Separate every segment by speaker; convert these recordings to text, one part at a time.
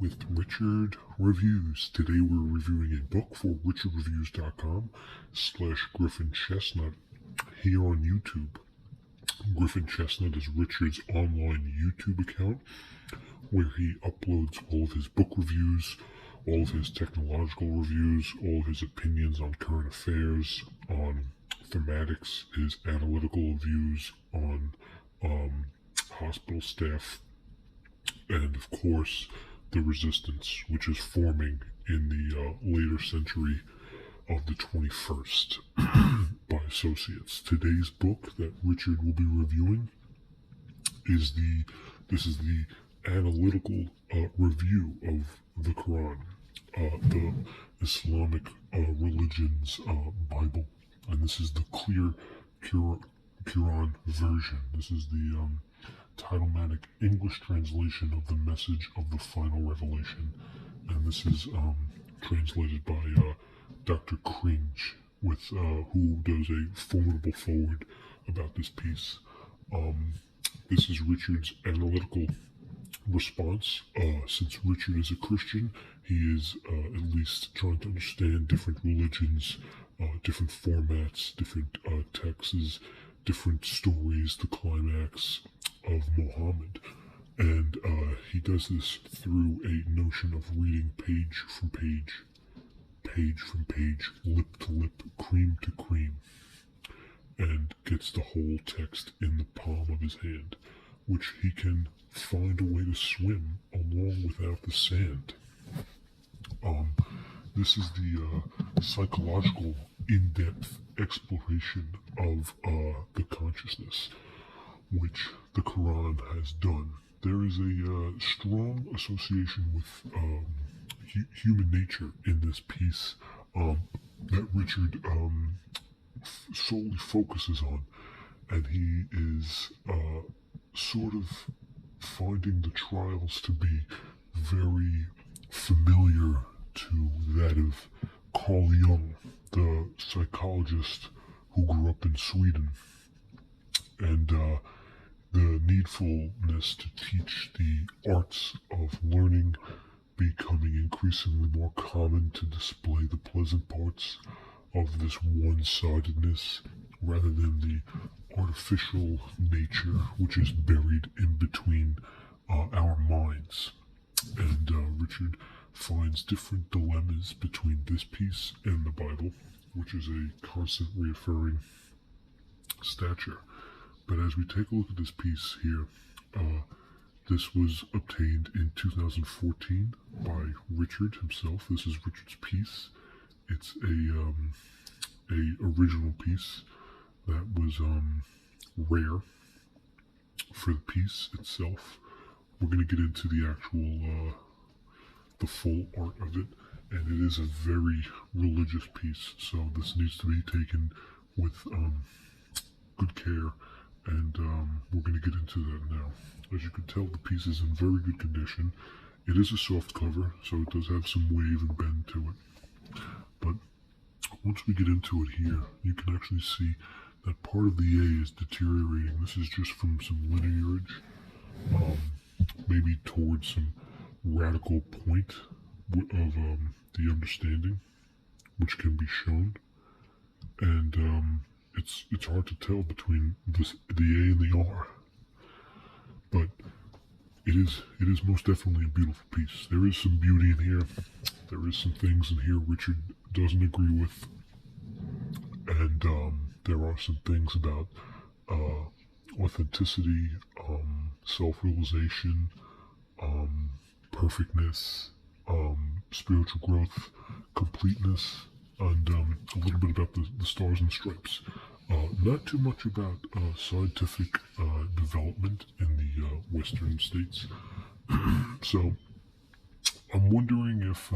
Speaker 1: with Richard Reviews. Today we're reviewing a book for richardreviews.com/Griffin Chestnut here on YouTube. Griffin Chestnut is Richard's online YouTube account where he uploads all of his book reviews, all of his technological reviews, all of his opinions on current affairs, on thematics, his analytical views on hospital staff, and of course the resistance which is forming in the later century of the 21st by associates. Today's book that Richard will be reviewing is the analytical review of the Quran, the Islamic religion's Bible, and this is the clear Quran version. This is the Titlemantic English translation of the message of the final revelation, and this is translated by Dr. Cringe, who does a formidable foreword about this piece. This is Richard's analytical response. Since Richard is a Christian, he is at least trying to understand different religions, different formats, different texts, different stories, the climax of Muhammad. And he does this through a notion of reading page from page, lip to lip, cream to cream, and gets the whole text in the palm of his hand, which he can find a way to swim along without the sand. This is the psychological, in-depth exploration of the consciousness, which the Quran has done. There is a strong association with human nature in this piece that Richard solely focuses on, and he is sort of finding the trials to be very familiar to that of Carl Jung, the psychologist who grew up in Sweden, and the needfulness to teach the arts of learning becoming increasingly more common to display the pleasant parts of this one-sidedness rather than the artificial nature which is buried in between our minds. And Richard finds different dilemmas between this piece and the Bible, which is a constant reoccurring stature. But as we take a look at this piece here, this was obtained in 2014 by Richard himself. This is Richard's piece. It's a original piece that was rare for the piece itself. We're going to get into the actual the full art of it, and it is a very religious piece, so this needs to be taken with good care, and we're going to get into that now. As you can tell, the piece is in very good condition. It is a soft cover, so it does have some wave and bend to it, but once we get into it here, you can actually see that part of the A is deteriorating. This is just from some linearage, maybe towards some radical point of the understanding, which can be shown, and it's hard to tell between the A and the R, but it is most definitely a beautiful piece. There is some beauty in here. There is some things in here Richard doesn't agree with, and there are some things about authenticity, self-realization, perfectness, spiritual growth, completeness, and a little bit about the stars and stripes. Not too much about scientific development in the Western states. So I'm wondering if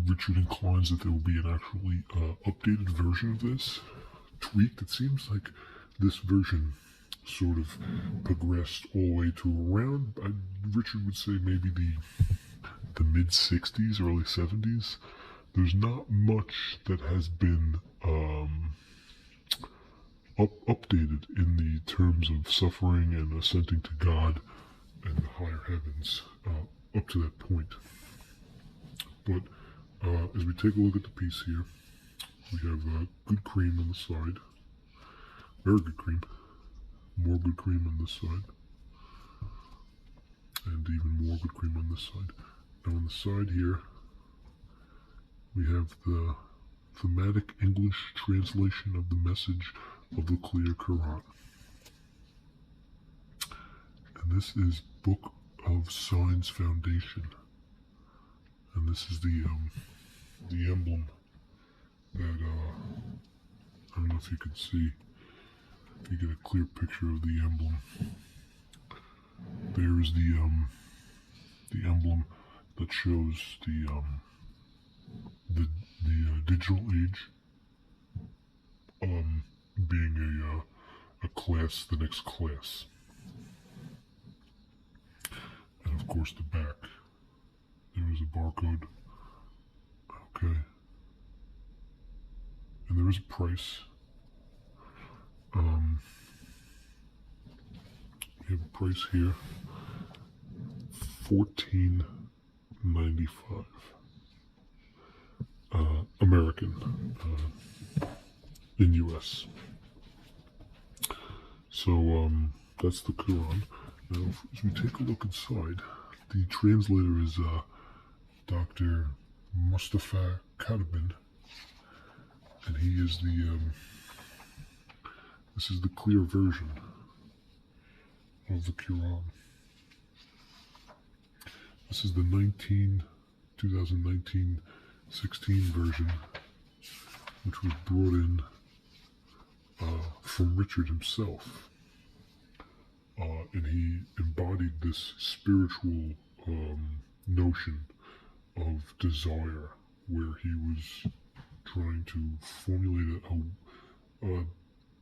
Speaker 1: Richard inclines that there will be an actually updated version of this, tweaked. It seems like this version sort of progressed all the way to around, Richard would say maybe the mid-60s, early 70s. There's not much that has been updated in the terms of suffering and ascending to God and the higher heavens up to that point. But as we take a look at the piece here, we have good cream on the side, very good cream, more good cream on this side, and even more good cream on this side. Now on the side here, we have the thematic English translation of the message of the clear Quran. And this is Book of Signs Foundation. And this is the emblem that, I don't know if you can see, you get a clear picture of the emblem. There's the emblem that shows the digital age being a class, the next class. And of course the back. There is a barcode. Okay. And there is a price. We have a price here. $14.95. American in US. So that's the Quran. Now, as we take a look inside, the translator is Dr. Mustafa Kadabin, and he is the this is the clear version of the Quran. This is the 2019-16 version, which was brought in from Richard himself, and he embodied this spiritual notion of desire, where he was trying to formulate a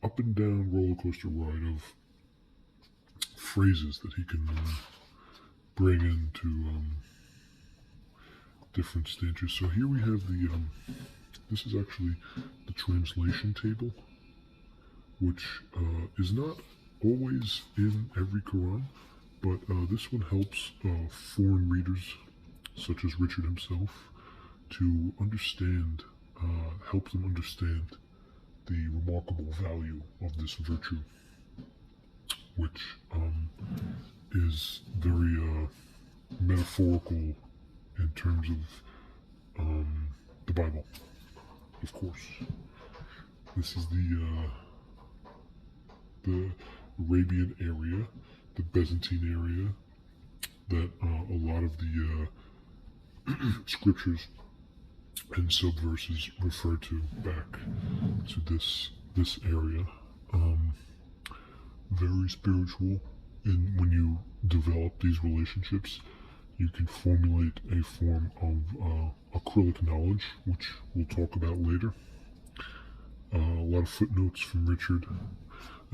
Speaker 1: up and down roller coaster ride of phrases that he can bring into different stages. So here we have the this is actually the translation table, which is not always in every Quran, but this one helps foreign readers such as Richard himself to understand, help them understand the remarkable value of this virtue, which is very metaphorical in terms of the Bible, of course. This is the Arabian area, the Byzantine area, that a lot of the scriptures and subverses refer to back to this area. Very spiritual, and when you develop these relationships, you can formulate a form of acrylic knowledge, which we'll talk about later. A lot of footnotes from Richard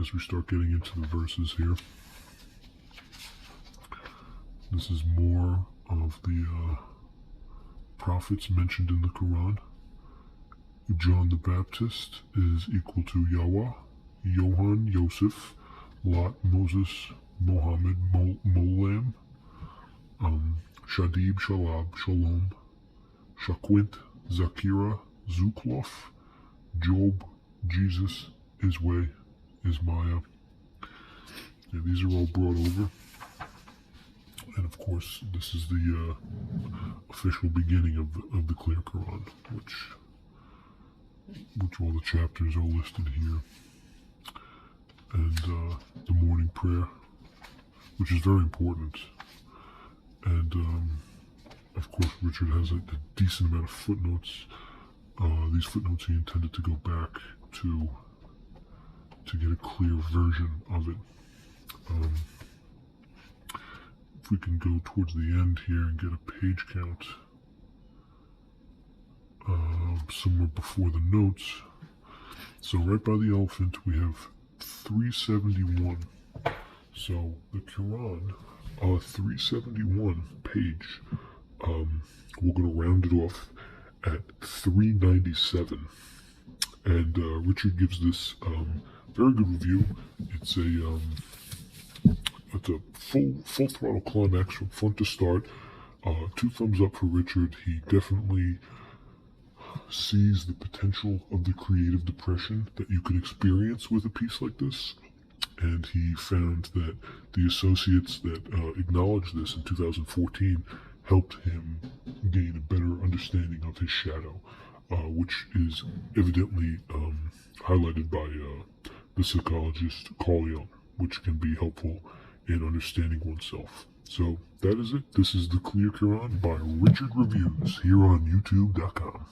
Speaker 1: as we start getting into the verses here. This is more of the prophets mentioned in the Quran. John the Baptist is equal to Yahweh, Johann, Yosef, Lot, Moses, Mohammed, Molam, Shadib, Shalab, Shalom, Shaquint, Zakira, Zuklof, Job, Jesus, Isway, Ismaiah. Yeah, these are all brought over. And of course, this is the official beginning of the clear Quran, which all the chapters are listed here. And the morning prayer, which is very important. And of course, Richard has a decent amount of footnotes. These footnotes he intended to go back to get a clear version of it. If we can go towards the end here and get a page count somewhere before the notes. So right by the elephant we have 371. So the Quran, 371 page, we're going to round it off at 397. And Richard gives this very good review. It's a full throttle climax from front to start. Two thumbs up for Richard. He definitely sees the potential of the creative depression that you could experience with a piece like this. And he found that the associates that acknowledged this in 2014 helped him gain a better understanding of his shadow, which is evidently highlighted by the psychologist Carl Jung, which can be helpful in understanding oneself. So that is it. This is The Clear Quran by Richard Reviews here on YouTube.com.